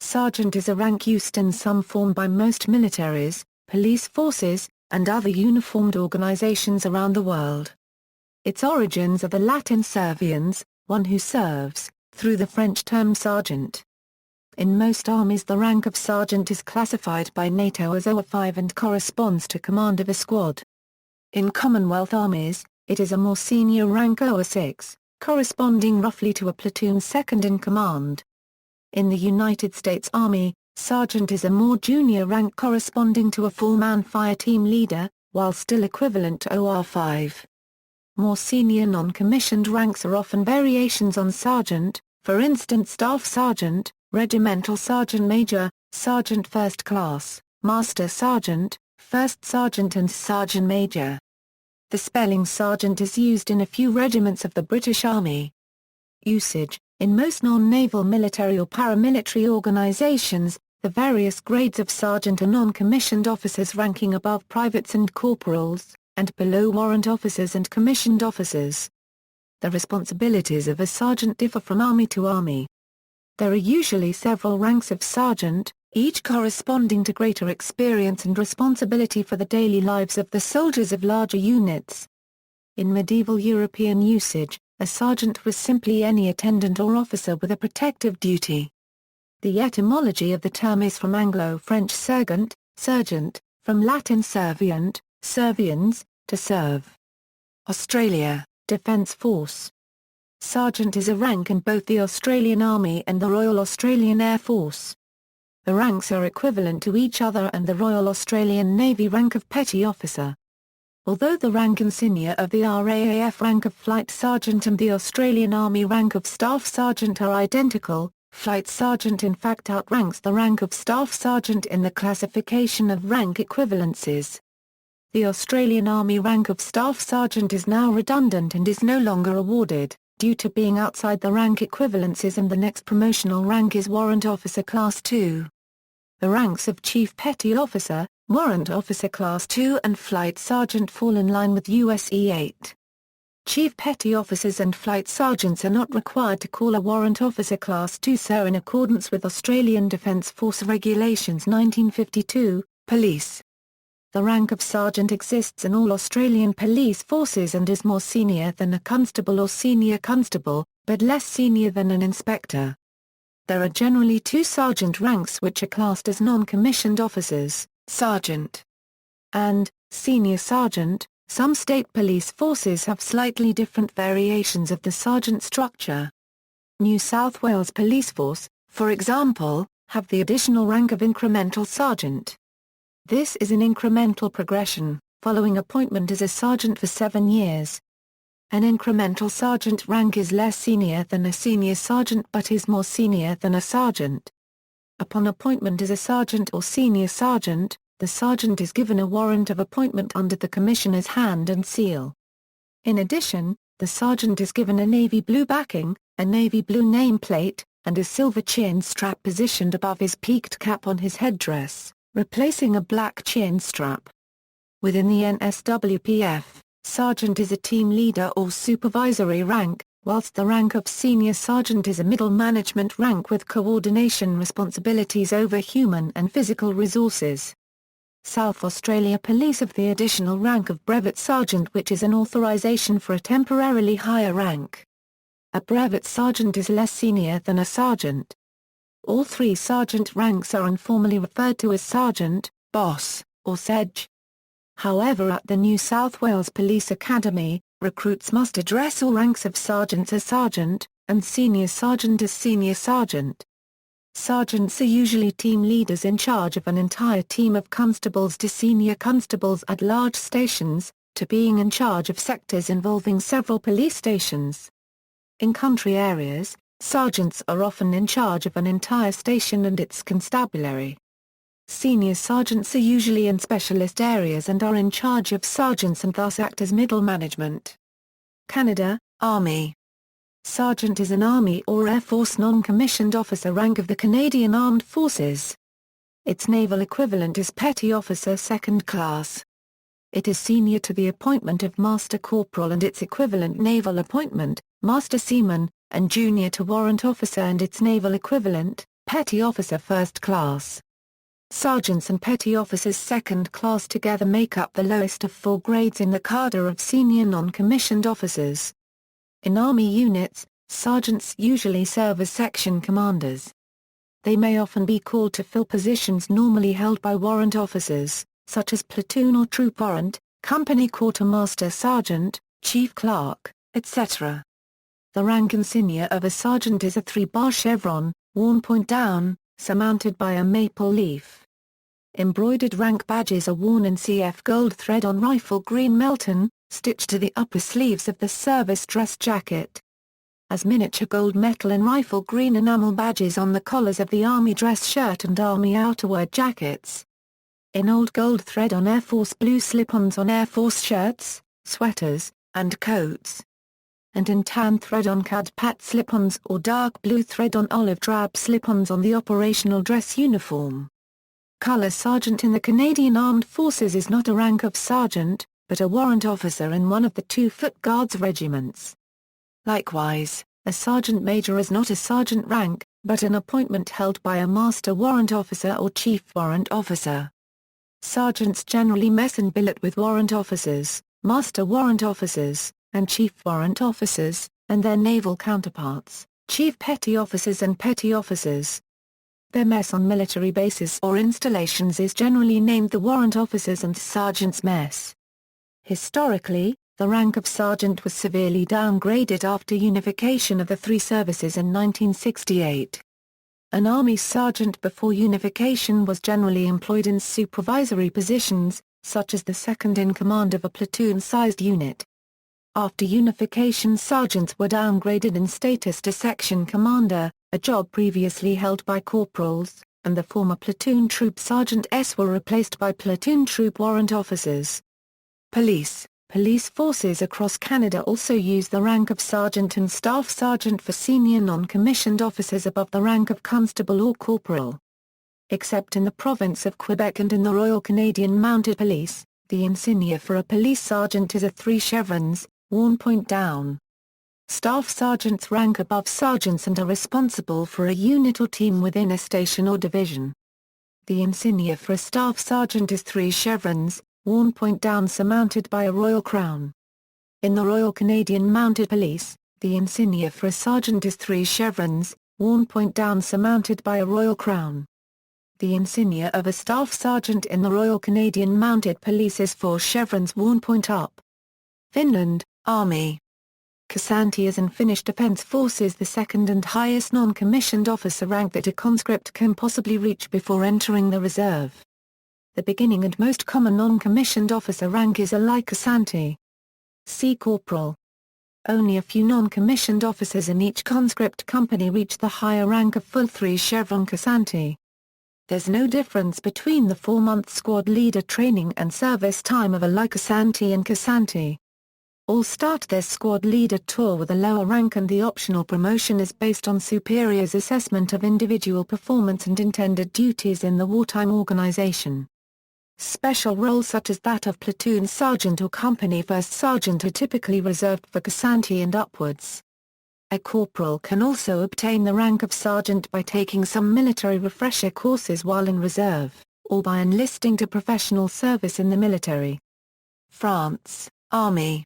Sergeant is a rank used in some form by most militaries, police forces, and other uniformed organizations around the world. Its origins are the Latin serviens, one who serves, through the French term sergent. In most armies the rank of sergeant is classified by NATO as OR5 and corresponds to command of a squad. In Commonwealth armies, it is a more senior rank OR6, corresponding roughly to a platoon second in command. In the United States Army, sergeant is a more junior rank corresponding to a four-man fireteam leader, while still equivalent to OR5. More senior non-commissioned ranks are often variations on sergeant, for instance staff sergeant, regimental sergeant major, sergeant first class, master sergeant, first sergeant and sergeant major. The spelling sergeant is used in a few regiments of the British Army. Usage: in most non-naval military or paramilitary organizations, the various grades of sergeant are non-commissioned officers ranking above privates and corporals, and below warrant officers and commissioned officers. The responsibilities of a sergeant differ from army to army. There are usually several ranks of sergeant, each corresponding to greater experience and responsibility for the daily lives of the soldiers of larger units. In medieval European usage, a sergeant was simply any attendant or officer with a protective duty. The etymology of the term is from Anglo-French sergent, sergeant, from Latin servient, serviens, to serve. Australia, Defence Force. Sergeant is a rank in both the Australian Army and the Royal Australian Air Force. The ranks are equivalent to each other and the Royal Australian Navy rank of petty officer. Although the rank insignia of the RAAF rank of Flight Sergeant and the Australian Army rank of Staff Sergeant are identical, Flight Sergeant in fact outranks the rank of Staff Sergeant in the classification of rank equivalencies. The Australian Army rank of Staff Sergeant is now redundant and is no longer awarded, due to being outside the rank equivalencies, and the next promotional rank is Warrant Officer Class 2. The ranks of Chief Petty Officer, Warrant Officer Class 2 and Flight Sergeant fall in line with USE 8. Chief Petty Officers and Flight Sergeants are not required to call a Warrant Officer Class 2 sir in accordance with Australian Defence Force Regulations 1952, Police. The rank of Sergeant exists in all Australian police forces and is more senior than a constable or senior constable, but less senior than an inspector. There are generally two sergeant ranks which are classed as non-commissioned officers, sergeant and senior sergeant. Some state police forces have slightly different variations of the sergeant structure. New South Wales Police Force, for example, have the additional rank of Incremental Sergeant. This is an incremental progression, following appointment as a sergeant for 7 years. An incremental sergeant rank is less senior than a senior sergeant but is more senior than a sergeant. Upon appointment as a sergeant or senior sergeant, the sergeant is given a warrant of appointment under the Commissioner's hand and seal. In addition, the sergeant is given a navy blue backing, a navy blue nameplate, and a silver chin strap positioned above his peaked cap on his headdress, replacing a black chin strap. Within the NSWPF, sergeant is a team leader or supervisory rank, whilst the rank of senior sergeant is a middle management rank with coordination responsibilities over human and physical resources. South Australia Police have the additional rank of brevet sergeant, which is an authorisation for a temporarily higher rank. A brevet sergeant is less senior than a sergeant. All three sergeant ranks are informally referred to as sergeant, boss, or sedge. However, at the New South Wales Police Academy, recruits must address all ranks of sergeants as sergeant, and senior sergeant as senior sergeant. Sergeants are usually team leaders in charge of an entire team of constables to senior constables at large stations, to being in charge of sectors involving several police stations. In country areas, sergeants are often in charge of an entire station and its constabulary. Senior sergeants are usually in specialist areas and are in charge of sergeants and thus act as middle management. Canada, Army. Sergeant is an Army or Air Force non-commissioned officer rank of the Canadian Armed Forces. Its naval equivalent is Petty Officer Second Class. It is senior to the appointment of Master Corporal and its equivalent naval appointment, Master Seaman, and junior to Warrant Officer and its naval equivalent, Petty officer first class. Sergeants and petty officers second class together make up the lowest of 4 grades in the cadre of senior non-commissioned officers. In Army units, sergeants usually serve as section commanders. They may often be called to fill positions normally held by warrant officers, such as platoon or troop warrant, company quartermaster sergeant, chief clerk, etc. The rank insignia of a sergeant is a 3-bar chevron, worn point down, surmounted by a maple leaf. Embroidered rank badges are worn in CF gold thread on rifle green Melton, stitched to the upper sleeves of the service dress jacket. As miniature gold metal and rifle green enamel badges on the collars of the Army dress shirt and Army outerwear jackets. In old gold thread on Air Force blue slip-ons on Air Force shirts, sweaters, and coats. And in tan thread on CAD-PAT slip-ons or dark blue thread on olive drab slip-ons on the operational dress uniform. Color Sergeant in the Canadian Armed Forces is not a rank of sergeant, but a warrant officer in one of the 2 Foot Guards regiments. Likewise, a sergeant major is not a sergeant rank, but an appointment held by a master warrant officer or chief warrant officer. Sergeants generally mess and billet with warrant officers, master warrant officers, and chief warrant officers, and their naval counterparts, chief petty officers and petty officers. Their mess on military bases or installations is generally named the Warrant Officers and Sergeants' Mess. Historically, the rank of sergeant was severely downgraded after unification of the 3 services in 1968. An Army sergeant before unification was generally employed in supervisory positions, such as the second in command of a platoon-sized unit. After unification, sergeants were downgraded in status to section commander, a job previously held by corporals, and the former platoon troop sergeants were replaced by platoon troop warrant officers. Police forces across Canada also use the rank of sergeant and staff sergeant for senior non-commissioned officers above the rank of constable or corporal. Except in the province of Quebec and in the Royal Canadian Mounted Police, the insignia for a police sergeant is a 3 chevrons, worn point down. Staff sergeants rank above sergeants and are responsible for a unit or team within a station or division. The insignia for a staff sergeant is 3 chevrons, worn point down surmounted by a royal crown. In the Royal Canadian Mounted Police, the insignia for a sergeant is 3 chevrons, worn point down surmounted by a royal crown. The insignia of a staff sergeant in the Royal Canadian Mounted Police is 4 chevrons worn point up. Finland, Army. Kasanti is in Finnish Defence Forces the second and highest non-commissioned officer rank that a conscript can possibly reach before entering the reserve. The beginning and most common non-commissioned officer rank is a Kasanti. See Corporal. Only a few non-commissioned officers in each conscript company reach the higher rank of full 3 chevron Kasanti. There's no difference between the 4-month squad leader training and service time of a Kasanti and Kasanti. All start their squad leader tour with a lower rank, and the optional promotion is based on superiors' assessment of individual performance and intended duties in the wartime organization. Special roles such as that of platoon sergeant or company first sergeant are typically reserved for Kasanti and upwards. A corporal can also obtain the rank of sergeant by taking some military refresher courses while in reserve, or by enlisting to professional service in the military. France, Army.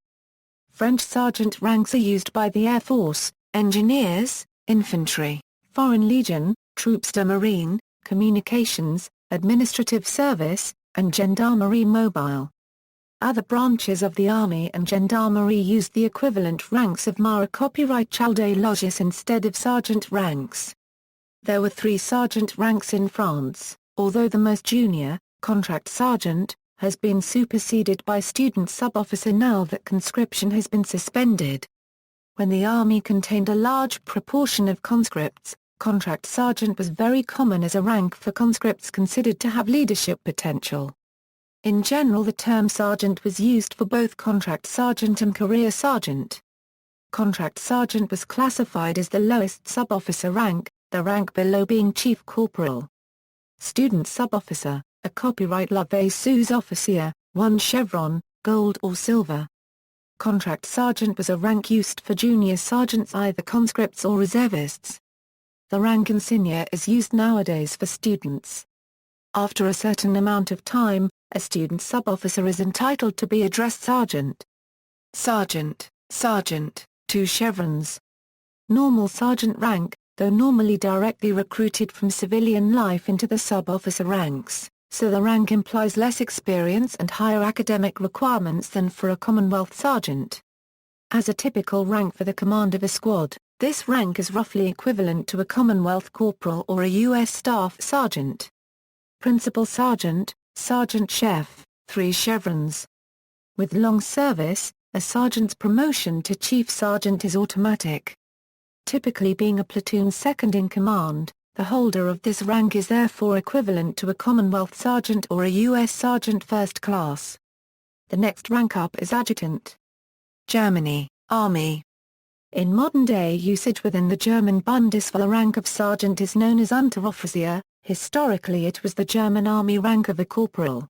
French sergeant ranks are used by the Air Force, Engineers, Infantry, Foreign Legion, Troops de Marine, Communications, Administrative Service, and Gendarmerie Mobile. Other branches of the Army and Gendarmerie used the equivalent ranks of Mara copyright Chalde Logis instead of sergeant ranks. There were 3 sergeant ranks in France, although the most junior, contract sergeant, has been superseded by student sub-officer now that conscription has been suspended. When the Army contained a large proportion of conscripts, contract sergeant was very common as a rank for conscripts considered to have leadership potential. In general, the term sergeant was used for both contract sergeant and career sergeant. Contract sergeant was classified as the lowest sub-officer rank, the rank below being chief corporal. Student sub-officer, a copyright Lave sous-officier, 1 chevron, gold or silver. Contract sergeant was a rank used for junior sergeants, either conscripts or reservists. The rank insignia is used nowadays for students. After a certain amount of time, a student sub-officer is entitled to be addressed sergeant. Sergeant, sergeant, 2 chevrons. Normal sergeant rank, though normally directly recruited from civilian life into the sub-officer ranks, so the rank implies less experience and higher academic requirements than for a Commonwealth sergeant. As a typical rank for the command of a squad, this rank is roughly equivalent to a Commonwealth corporal or a U.S. Staff Sergeant. Principal Sergeant, Sergeant Chef, 3 chevrons. With long service, a sergeant's promotion to Chief Sergeant is automatic. Typically being a platoon second in command, the holder of this rank is therefore equivalent to a Commonwealth Sergeant or a U.S. Sergeant First Class. The next rank up is Adjutant. Germany, Army. In modern-day usage within the German Bundeswehr, the rank of sergeant is known as Unteroffizier. Historically it was the German army rank of a corporal.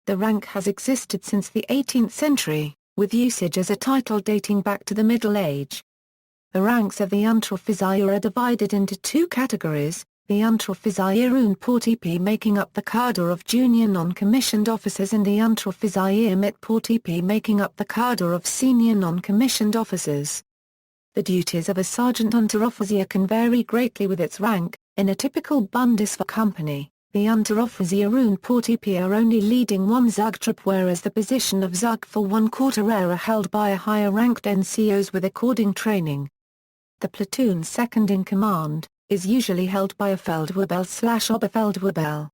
The rank has existed since the 18th century, with usage as a title dating back to the Middle Age. The ranks of the Unteroffizier are divided into 2 categories, the Unteroffizier und Portipi making up the cadre of junior non-commissioned officers and the Unteroffizier mit Portipi making up the cadre of senior non-commissioned officers. The duties of a sergeant Unteroffizier can vary greatly with its rank. In a typical Bundeswehr company, the Unteroffizier und Portipi are only leading 1 Zugtrupp, whereas the position of Zug for 1/4 are held by a higher-ranked NCOs with according training. The platoon second in command is usually held by a Feldwebel/Oberfeldwebel.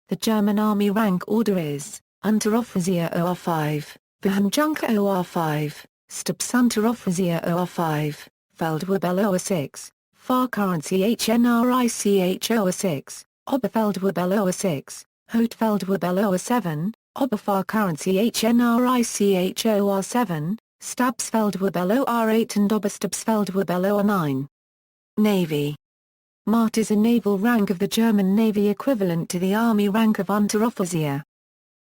The German Army rank order is Unteroffizier OR5, Behanjunker OR5, Stabsunteroffizier OR5, Feldwebel OR6, FahrkarrenchNRICH OR6, Oberfeldwebel OR6, Hauptfeldwebel OR7, OberfahrkarrenchNRICH OR7, Stabsfeldwebel OR8 and Oberstabsfeldwebel OR9. Navy. Mart is a naval rank of the German Navy equivalent to the Army rank of Unteroffizier.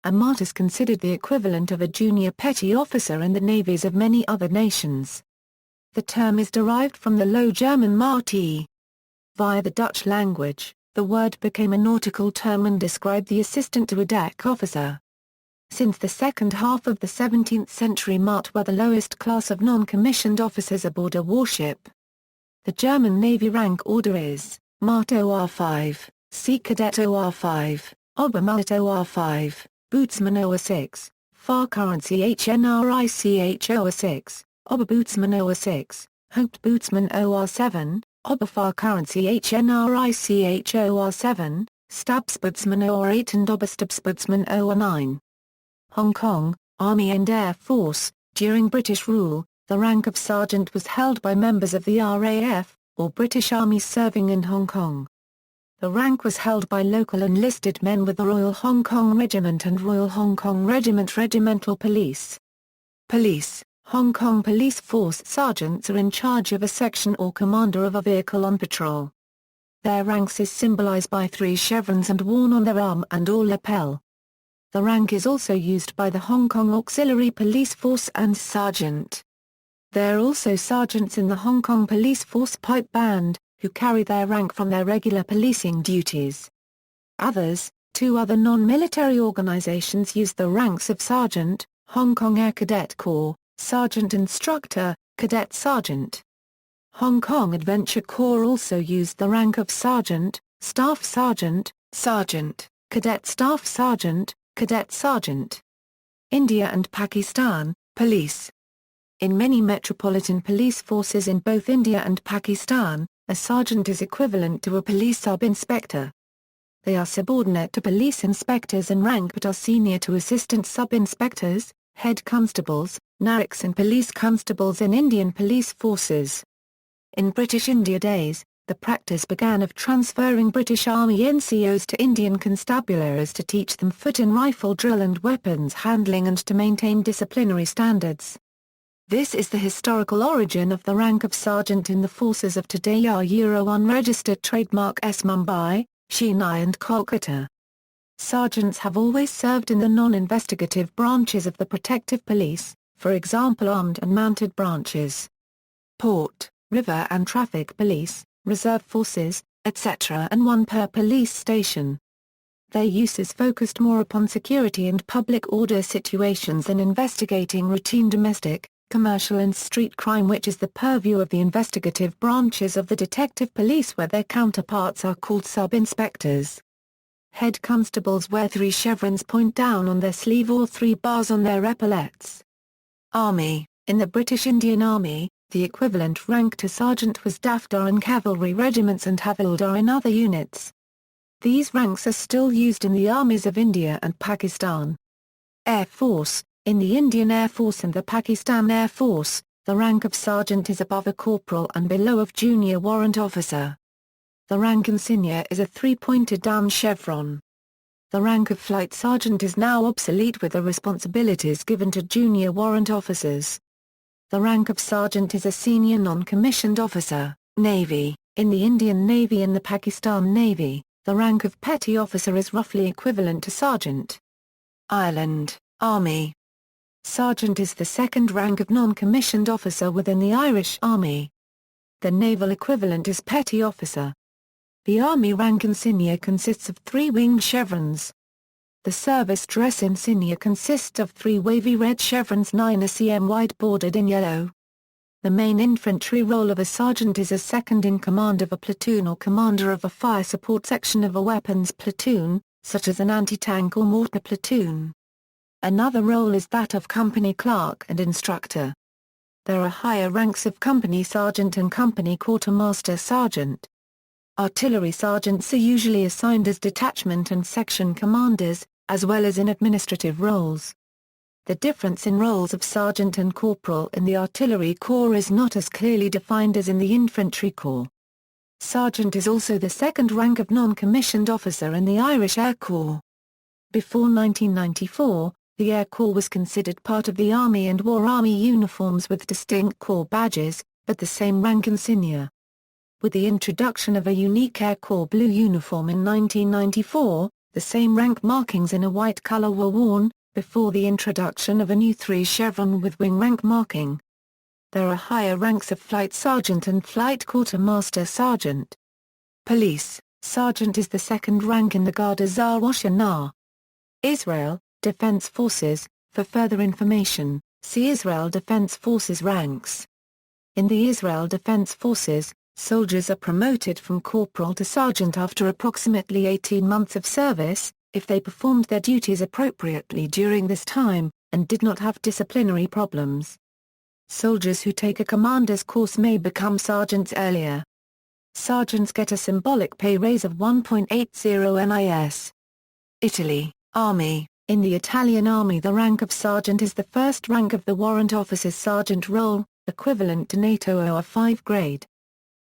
A Mart is considered the equivalent of a junior petty officer in the navies of many other nations. The term is derived from the Low German Marti. Via the Dutch language, the word became a nautical term and described the assistant to a deck officer. Since the second half of the 17th century, Mart were the lowest class of non-commissioned officers aboard a warship. The German Navy rank order is Mart OR5, Sea Cadet OR5, Obermatt OR5, Bootsman OR6, FahrkarrenchNRICH OR6, Oberbootsman OR6, Hauptbootsman OR7, OberfahrkarrenchNRICH OR7, Stabsbootsman OR8 and Oberstabsbootsman OR9. Hong Kong, Army and Air Force. During British rule, the rank of sergeant was held by members of the RAF, or British Army serving in Hong Kong. The rank was held by local enlisted men with the Royal Hong Kong Regiment and Royal Hong Kong Regiment Regimental Police. Police. Hong Kong Police Force sergeants are in charge of a section or commander of a vehicle on patrol. Their ranks is symbolized by 3 chevrons and worn on their arm and or lapel. The rank is also used by the Hong Kong Auxiliary Police Force and sergeant. There are also sergeants in the Hong Kong Police Force Pipe Band, who carry their rank from their regular policing duties. Others, 2 other non-military organizations use the ranks of sergeant: Hong Kong Air Cadet Corps, Sergeant Instructor, Cadet Sergeant. Hong Kong Adventure Corps also used the rank of Sergeant, Staff Sergeant, Sergeant, Cadet Staff Sergeant, Cadet Sergeant. India and Pakistan, Police. In many metropolitan police forces in both India and Pakistan, a sergeant is equivalent to a police sub-inspector. They are subordinate to police inspectors in rank but are senior to assistant sub-inspectors, head constables, narriks and police constables in Indian police forces. In British India days, the practice began of transferring British Army NCOs to Indian constabularies to teach them foot and rifle drill and weapons handling and to maintain disciplinary standards. This is the historical origin of the rank of sergeant in the forces of today. Are Euro unregistered trademark S Mumbai, Chennai and Kolkata. Sergeants have always served in the non-investigative branches of the protective police, for example armed and mounted branches. Port, river and traffic police. reserve forces, etc., and one per police station. Their use is focused more upon security and public order situations than investigating routine domestic, commercial and street crime, which is the purview of the investigative branches of the detective police, where their counterparts are called sub-inspectors. Head constables wear 3 chevrons point down on their sleeve or 3 bars on their epaulets. Army. In the British Indian Army, the equivalent rank to sergeant was Daftar in cavalry regiments and Havildar in other units. These ranks are still used in the armies of India and Pakistan. Air Force. In the Indian Air Force and the Pakistan Air Force, the rank of sergeant is above a corporal and below of junior warrant officer. The rank insignia is a 3-pointed down chevron. The rank of flight sergeant is now obsolete, with the responsibilities given to junior warrant officers. The rank of sergeant is a senior non-commissioned officer. Navy. In the Indian Navy and the Pakistan Navy, the rank of petty officer is roughly equivalent to sergeant. Ireland. Army. Sergeant is the second rank of non-commissioned officer within the Irish Army. The naval equivalent is petty officer. The Army rank insignia consists of 3 winged chevrons. The service dress insignia consists of 3 wavy red chevrons 9 cm wide bordered in yellow. The main infantry role of a sergeant is as second in command of a platoon or commander of a fire support section of a weapons platoon, such as an anti-tank or mortar platoon. Another role is that of company clerk and instructor. There are higher ranks of company sergeant and company quartermaster sergeant. Artillery sergeants are usually assigned as detachment and section commanders, as well as in administrative roles. The difference in roles of sergeant and corporal in the artillery corps is not as clearly defined as in the infantry corps. Sergeant is also the second rank of non-commissioned officer in the Irish Air Corps. Before 1994, the Air Corps was considered part of the Army and wore Army uniforms with distinct corps badges, but the same rank insignia. With the introduction of a unique Air Corps blue uniform in 1994, the same rank markings in a white color were worn, before the introduction of a new 3 chevron with wing rank marking. There are higher ranks of flight sergeant and flight quartermaster sergeant. Police. Sergeant is the second rank in the Garda Zawashana. Israel. Defense Forces. For further information, see Israel Defense Forces ranks. In the Israel Defense Forces, soldiers are promoted from corporal to sergeant after approximately 18 months of service, if they performed their duties appropriately during this time, and did not have disciplinary problems. Soldiers who take a commander's course may become sergeants earlier. Sergeants get a symbolic pay raise of 1.80 NIS. Italy. Army. In the Italian Army, the rank of sergeant is the first rank of the warrant officer's sergeant role, equivalent to NATO OR5 grade.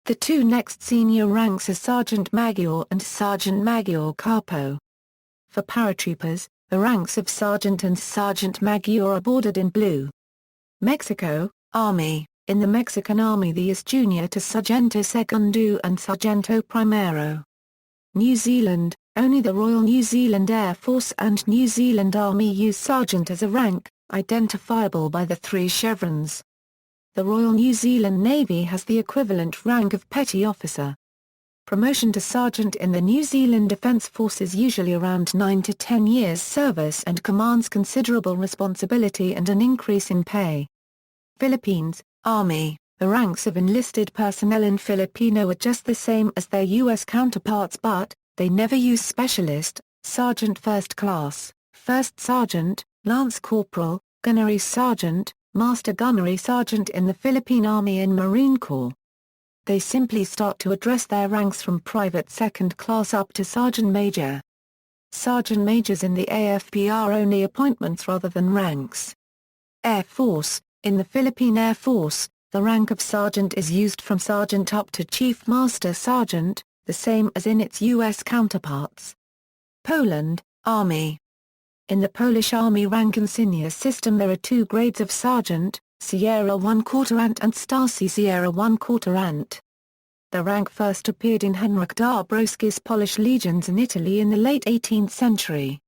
The 2 next senior ranks are Sergeant Maggiore and Sergeant Maggiore Capo. For paratroopers, the ranks of Sergeant and Sergeant Maggiore are bordered in blue. Mexico. Army. In the Mexican Army, the is junior to Sargento Segundo and Sargento Primero. New Zealand. Only the Royal New Zealand Air Force and New Zealand Army use sergeant as a rank, identifiable by the 3 chevrons. The Royal New Zealand Navy has the equivalent rank of petty officer. Promotion to sergeant in the New Zealand Defence Force is usually around 9 to 10 years service and commands considerable responsibility and an increase in pay. Philippines. Army. The ranks of enlisted personnel in Filipino are just the same as their U.S. counterparts, but they never use specialist, sergeant first class, first sergeant, lance corporal, gunnery sergeant, master gunnery sergeant in the Philippine Army and Marine Corps. They simply start to address their ranks from private second class up to sergeant major. Sergeant majors in the AFP are only appointments rather than ranks. Air Force. In the Philippine Air Force, the rank of sergeant is used from sergeant up to chief master sergeant, the same as in its U.S. counterparts. Poland. Army. In the Polish Army rank insignia system there are 2 grades of sergeant, Sierra 1 Quarterant and Stasi Sierra 1 Quarterant. The rank first appeared in Henryk Dąbrowski's Polish legions in Italy in the late 18th century.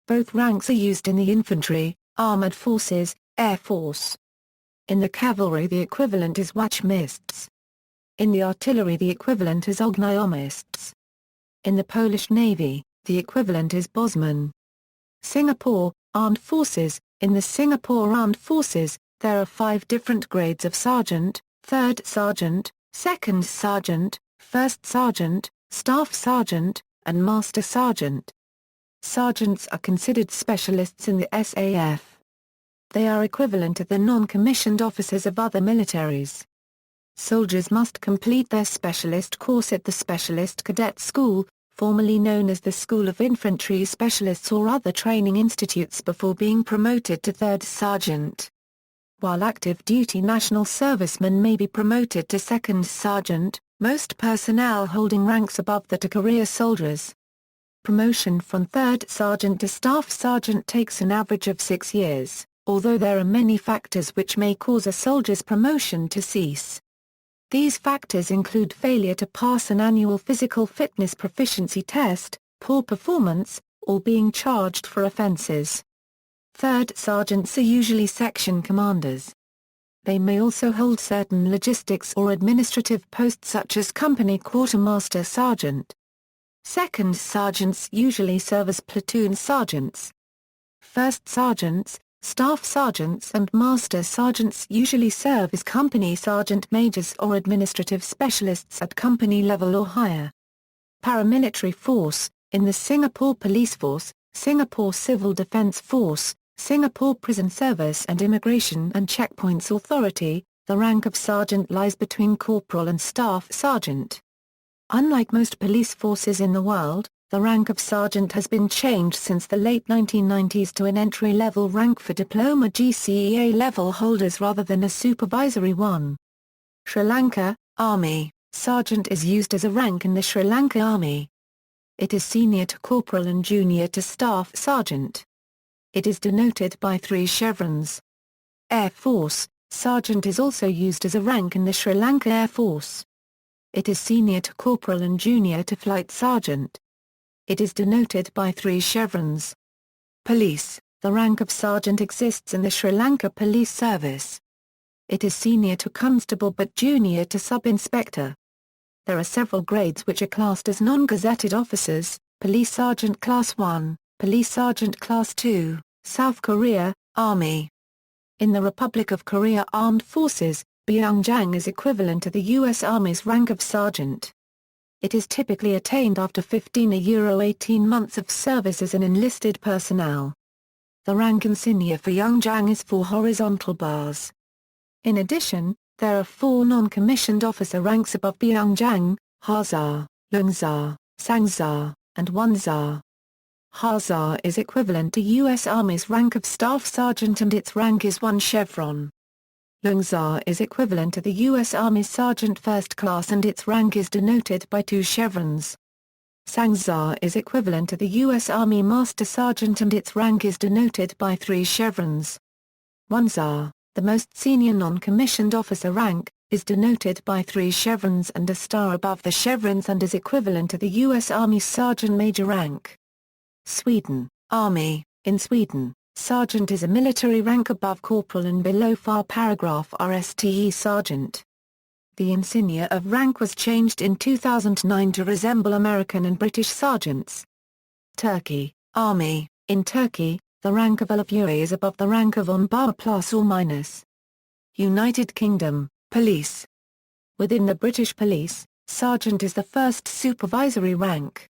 Both ranks are used in the infantry, armored forces, Air Force. In the cavalry the equivalent is Wachmistrz. In the artillery the equivalent is ogniomists. In the Polish Navy, the equivalent is bosman. Singapore, Armed Forces. In the Singapore Armed Forces, there are 5 different grades of sergeant: 3rd sergeant, 2nd sergeant, 1st sergeant, staff sergeant, and master sergeant. Sergeants are considered specialists in the SAF. They are equivalent to the non-commissioned officers of other militaries. Soldiers must complete their specialist course at the Specialist Cadet School, formerly known as the School of Infantry Specialists or other training institutes, before being promoted to 3rd sergeant. While active duty national servicemen may be promoted to 2nd sergeant, most personnel holding ranks above that are career soldiers. Promotion from 3rd sergeant to staff sergeant takes an average of 6 years, although there are many factors which may cause a soldier's promotion to cease. These factors include failure to pass an annual physical fitness proficiency test, poor performance, or being charged for offenses. 3rd sergeants are usually section commanders. They may also hold certain logistics or administrative posts such as company quartermaster sergeant. 2nd sergeants usually serve as platoon sergeants. 1st sergeants, staff sergeants and master sergeants usually serve as company sergeant majors or administrative specialists at company level or higher. Paramilitary force. In the Singapore Police Force, Singapore Civil Defence Force, Singapore Prison Service and Immigration and Checkpoints Authority, the rank of sergeant lies between corporal and staff sergeant. Unlike most police forces in the world, the rank of sergeant has been changed since the late 1990s to an entry-level rank for diploma GCEA level holders rather than a supervisory one. Sri Lanka, Army, sergeant is used as a rank in the Sri Lanka Army. It is senior to corporal and junior to staff sergeant. It is denoted by 3 chevrons. Air Force, sergeant is also used as a rank in the Sri Lanka Air Force. It is senior to corporal and junior to flight sergeant. It is denoted by 3 chevrons. Police, the rank of sergeant exists in the Sri Lanka Police Service. It is senior to constable but junior to sub-inspector. There are several grades which are classed as non-gazetted officers: Police Sergeant Class 1, Police Sergeant Class 2, South Korea, Army. In the Republic of Korea Armed Forces, Byungjang is equivalent to the U.S. Army's rank of sergeant. It is typically attained after 18 months of service as an enlisted personnel. The rank insignia for Byungjang is 4 horizontal bars. In addition, there are 4 non-commissioned officer ranks above Byungjang: Hazar, Lungzar, Sangzar, and Wonzar. Hazar is equivalent to U.S. Army's rank of Staff Sergeant and its rank is 1 chevron. Lungzar is equivalent to the U.S. Army Sergeant First Class and its rank is denoted by 2 chevrons. Sangzar is equivalent to the U.S. Army Master Sergeant and its rank is denoted by 3 chevrons. Wonzar, the most senior non-commissioned officer rank, is denoted by 3 chevrons and a star above the chevrons and is equivalent to the U.S. Army Sergeant Major rank. Sweden, Army. In Sweden, sergeant is a military rank above corporal and below paragraph RSTE sergeant. The insignia of rank was changed in 2009 to resemble American and British sergeants. Turkey, Army. In Turkey, the rank of Alafuri is above the rank of Onbara plus or minus. United Kingdom, Police. Within the British Police, sergeant is the first supervisory rank.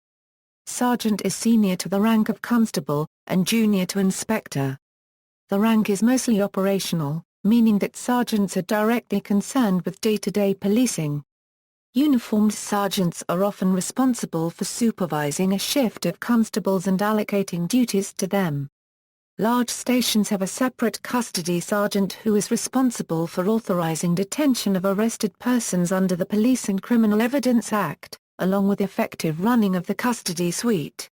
Sergeant is senior to the rank of constable, and junior to inspector. The rank is mostly operational, meaning that sergeants are directly concerned with day-to-day policing. Uniformed sergeants are often responsible for supervising a shift of constables and allocating duties to them. Large stations have a separate custody sergeant who is responsible for authorizing detention of arrested persons under the Police and Criminal Evidence Act, along with effective running of the custody suite.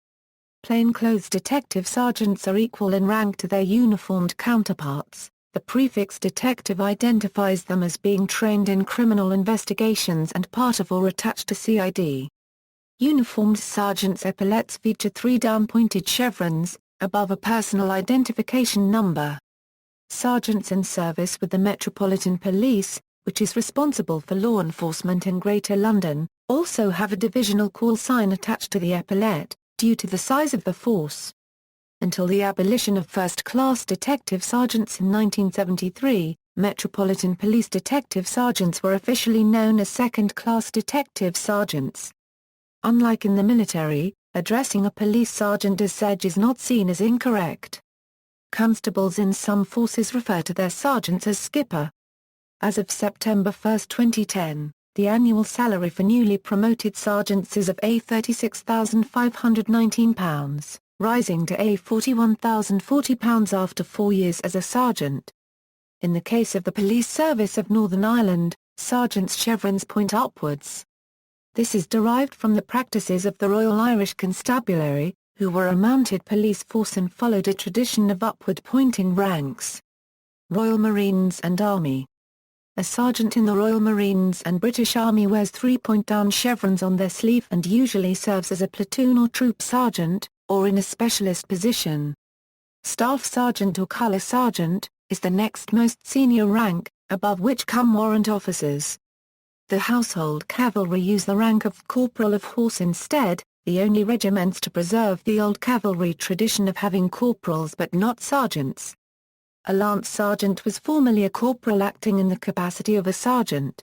Plainclothes detective sergeants are equal in rank to their uniformed counterparts. The prefix detective identifies them as being trained in criminal investigations and part of or attached to CID. Uniformed sergeants' epaulets feature 3 down-pointed chevrons, above a personal identification number. Sergeants in service with the Metropolitan Police, which is responsible for law enforcement in Greater London, also have a divisional call sign attached to the epaulette, due to the size of the force. Until the abolition of first-class detective sergeants in 1973, Metropolitan Police detective sergeants were officially known as second-class detective sergeants. Unlike in the military, addressing a police sergeant as Sej is not seen as incorrect. Constables in some forces refer to their sergeants as skipper. As of September 1, 2010, the annual salary for newly promoted sergeants is of £36,519, rising to £41,040 after 4 years as a sergeant. In the case of the Police Service of Northern Ireland, sergeants' chevrons point upwards. This is derived from the practices of the Royal Irish Constabulary, who were a mounted police force and followed a tradition of upward-pointing ranks. Royal Marines and Army. A sergeant in the Royal Marines and British Army wears 3-point-down chevrons on their sleeve and usually serves as a platoon or troop sergeant, or in a specialist position. Staff Sergeant or Colour Sergeant is the next most senior rank, above which come warrant officers. The Household Cavalry use the rank of Corporal of Horse instead, the only regiments to preserve the old cavalry tradition of having corporals but not sergeants. A Lance Sergeant was formerly a corporal acting in the capacity of a sergeant.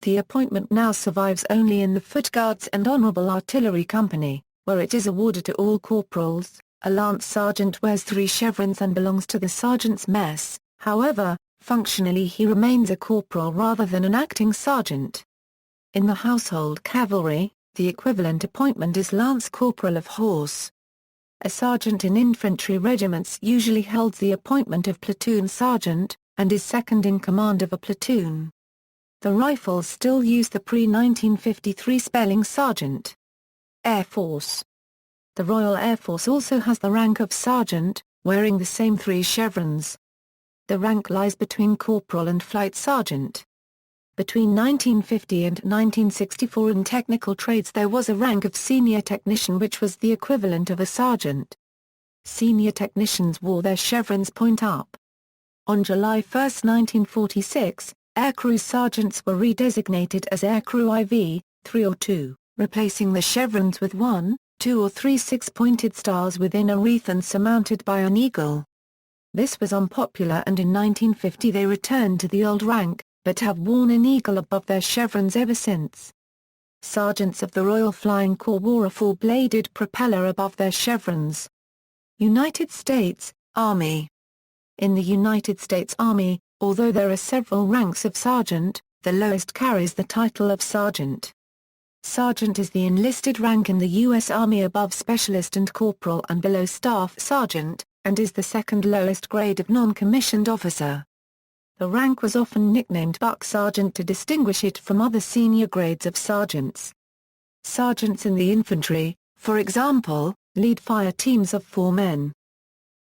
The appointment now survives only in the Foot Guards and Honourable Artillery Company, where it is awarded to all corporals. A Lance Sergeant wears 3 chevrons and belongs to the sergeant's mess, however, functionally he remains a corporal rather than an acting sergeant. In the Household Cavalry, the equivalent appointment is Lance Corporal of Horse. A sergeant in infantry regiments usually holds the appointment of platoon sergeant, and is second in command of a platoon. The Rifles still use the pre-1953 spelling sergeant. Air Force. The Royal Air Force also has the rank of sergeant, wearing the same 3 chevrons. The rank lies between corporal and flight sergeant. Between 1950 and 1964 in technical trades there was a rank of senior technician which was the equivalent of a sergeant. Senior technicians wore their chevrons point up. On July 1, 1946, aircrew sergeants were redesignated as aircrew IV, 3 or 2, replacing the chevrons with 1, 2 or 3 6-pointed stars within a wreath and surmounted by an eagle. This was unpopular and in 1950 they returned to the old rank, but have worn an eagle above their chevrons ever since. Sergeants of the Royal Flying Corps wore a 4-bladed propeller above their chevrons. United States Army. In the United States Army, although there are several ranks of sergeant, the lowest carries the title of sergeant. Sergeant is the enlisted rank in the U.S. Army above specialist and corporal and below staff sergeant, and is the second lowest grade of non-commissioned officer. The rank was often nicknamed Buck Sergeant to distinguish it from other senior grades of sergeants. Sergeants in the infantry, for example, lead fire teams of 4 men.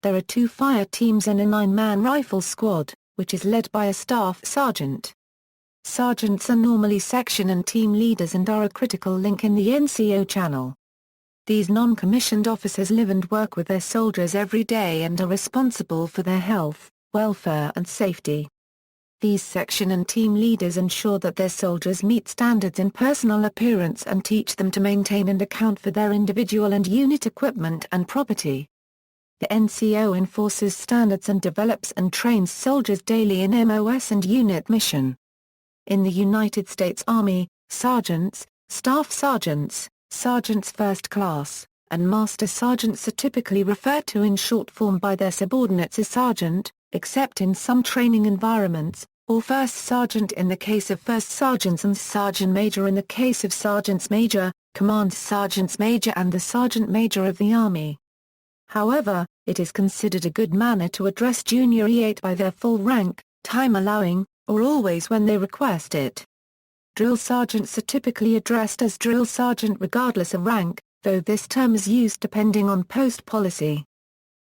There are 2 fire teams and a 9-man rifle squad, which is led by a staff sergeant. Sergeants are normally section and team leaders and are a critical link in the NCO channel. These non-commissioned officers live and work with their soldiers every day and are responsible for their health, welfare and safety. These section and team leaders ensure that their soldiers meet standards in personal appearance and teach them to maintain and account for their individual and unit equipment and property. The NCO enforces standards and develops and trains soldiers daily in MOS and unit mission. In the United States Army, sergeants, staff sergeants, sergeants first class, and master sergeants are typically referred to in short form by their subordinates as sergeant, except in some training environments, or first sergeant in the case of first sergeants and sergeant major in the case of sergeants major, command sergeants major and the sergeant major of the Army. However, it is considered a good manner to address junior E8 by their full rank, time allowing, or always when they request it. Drill sergeants are typically addressed as drill sergeant regardless of rank, though this term is used depending on post policy.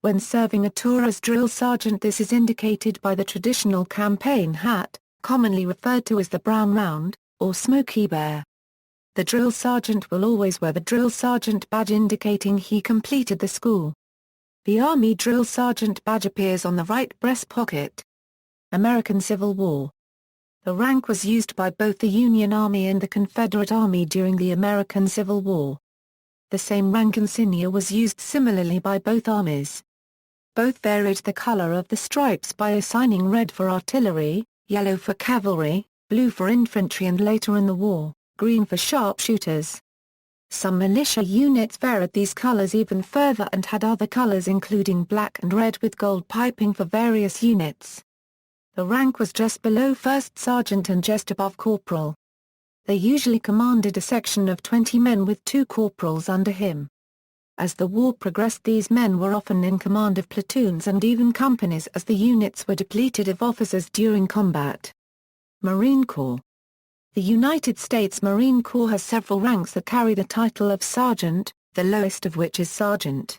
When serving a tour as drill sergeant this is indicated by the traditional campaign hat, commonly referred to as the brown round, or smoky bear. The drill sergeant will always wear the drill sergeant badge indicating he completed the school. The Army drill sergeant badge appears on the right breast pocket. American Civil War. The rank was used by both the Union Army and the Confederate Army during the American Civil War. The same rank insignia was used similarly by both armies. Both varied the color of the stripes by assigning red for artillery, yellow for cavalry, blue for infantry and later in the war, green for sharpshooters. Some militia units varied these colors even further and had other colors including black and red with gold piping for various units. The rank was just below first sergeant and just above corporal. They usually commanded a section of 20 men with 2 corporals under him. As the war progressed, these men were often in command of platoons and even companies as the units were depleted of officers during combat. Marine Corps. The United States Marine Corps has several ranks that carry the title of sergeant, the lowest of which is sergeant.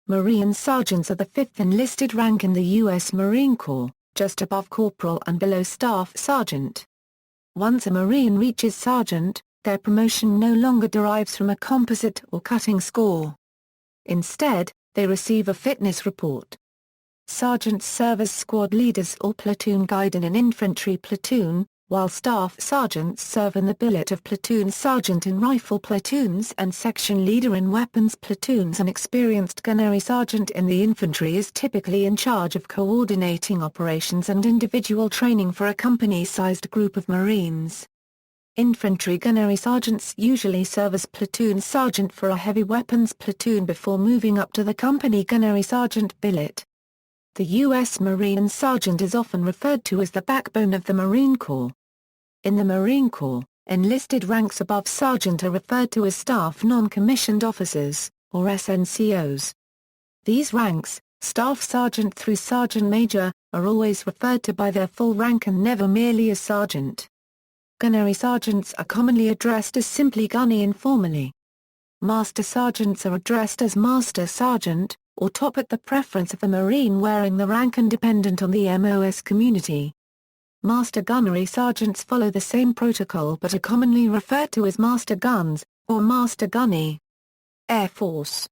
Marine sergeants are the 5th enlisted rank in the U.S. Marine Corps, just above corporal and below staff sergeant. Once a Marine reaches sergeant, their promotion no longer derives from a composite or cutting score. Instead, they receive a fitness report. Sergeants serve as squad leaders or platoon guide in an infantry platoon, while staff sergeants serve in the billet of platoon sergeant in rifle platoons and section leader in weapons platoons. An experienced gunnery sergeant in the infantry is typically in charge of coordinating operations and individual training for a company-sized group of Marines. Infantry gunnery sergeants usually serve as platoon sergeant for a heavy weapons platoon before moving up to the company gunnery sergeant billet. The U.S. Marine Sergeant is often referred to as the backbone of the Marine Corps. In the Marine Corps, enlisted ranks above sergeant are referred to as staff non-commissioned officers, or SNCOs. These ranks, staff sergeant through sergeant major, are always referred to by their full rank and never merely as sergeant. Gunnery sergeants are commonly addressed as simply gunny informally. Master sergeants are addressed as master sergeant, or top at the preference of the Marine wearing the rank and dependent on the MOS community. Master gunnery sergeants follow the same protocol but are commonly referred to as master guns, or master gunny. Air Force.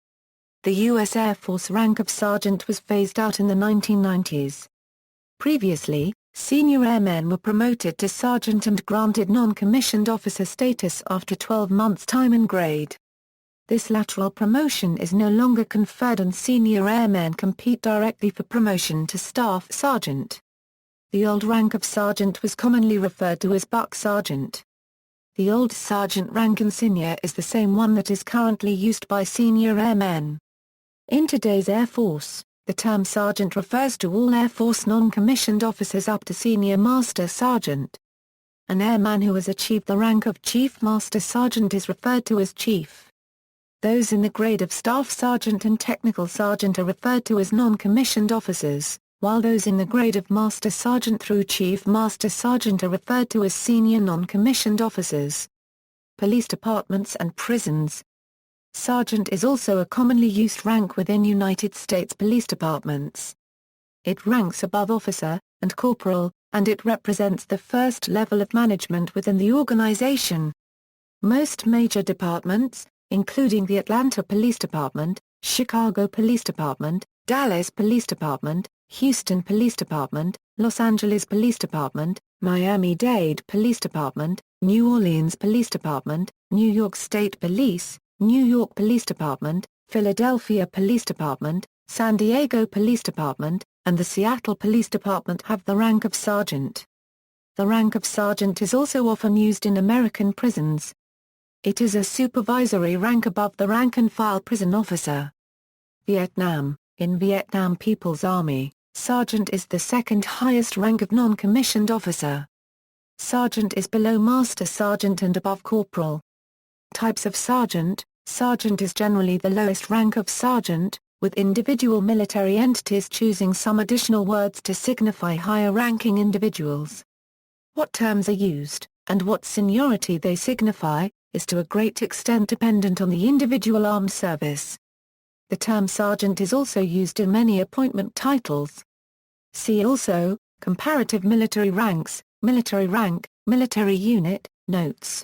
The U.S. Air Force rank of sergeant was phased out in the 1990s. Previously, senior airmen were promoted to sergeant and granted non-commissioned officer status after 12 months' time and grade. This lateral promotion is no longer conferred and senior airmen compete directly for promotion to staff sergeant. The old rank of sergeant was commonly referred to as buck sergeant. The old sergeant rank insignia is the same one that is currently used by senior airmen. In today's Air Force, the term sergeant refers to all Air Force non-commissioned officers up to senior master sergeant. An airman who has achieved the rank of chief master sergeant is referred to as chief. Those in the grade of staff sergeant and technical sergeant are referred to as non-commissioned officers, while those in the grade of master sergeant through chief master sergeant are referred to as senior non-commissioned officers. Police departments and prisons. Sergeant is also a commonly used rank within United States police departments. It ranks above officer and corporal, and it represents the first level of management within the organization. Most major departments, including the Atlanta Police Department, Chicago Police Department, Dallas Police Department, Houston Police Department, Los Angeles Police Department, Miami-Dade Police Department, New Orleans Police Department, New York State Police, New York Police Department, Philadelphia Police Department, San Diego Police Department, and the Seattle Police Department have the rank of sergeant. The rank of sergeant is also often used in American prisons. It is a supervisory rank above the rank-and-file prison officer. Vietnam. In Vietnam People's Army, sergeant is the second highest rank of non-commissioned officer. Sergeant is below master sergeant and above corporal. Types of sergeant. Sergeant is generally the lowest rank of sergeant, with individual military entities choosing some additional words to signify higher-ranking individuals. What terms are used, and what seniority they signify, is to a great extent dependent on the individual armed service. The term sergeant is also used in many appointment titles. See also, comparative military ranks, military rank, military unit, notes.